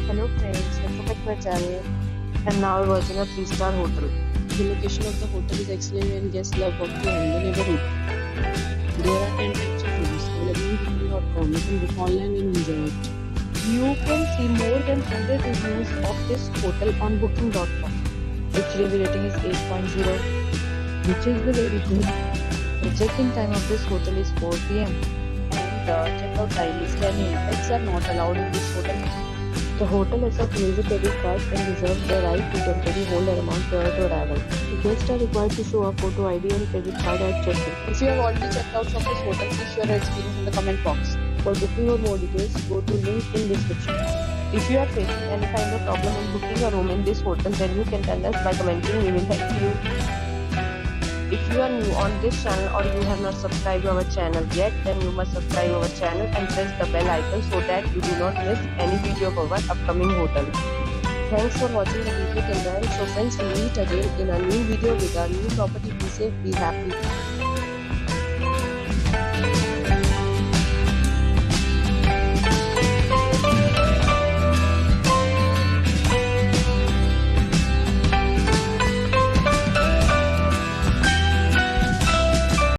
Hello friends, welcome back to my channel. And now we're watching a 3-star hotel. The location of the hotel is excellent and guests love walking around the neighborhood. There are 10 types of rooms available on booking.com. You can book online and enjoy it. You can see more than 100 reviews of this hotel on booking.com. Its review rating is 8.0, which is very good. The check-in time of this hotel is 4 p.m. and the check-out time is 10 a.m. Pets are not allowed in this hotel. The hotel accepts major credit cards and reserves the right to temporarily hold an amount prior to arrival. The guests are required to show a photo ID and credit card at check-in. If you have already checked out from this hotel, please share your experience in the comment box. For booking or more details, go to link in description. If you are facing any kind of problem in booking a room in this hotel, then you can tell us by commenting. We will help you. If you are new on this channel or you have not subscribed to our channel yet, then you must subscribe our channel and press the bell icon so that you do not miss any video of our upcoming hotel. Thanks for watching the video till the end. So friends, we meet again in a new video with a new property. Be safe, be happy.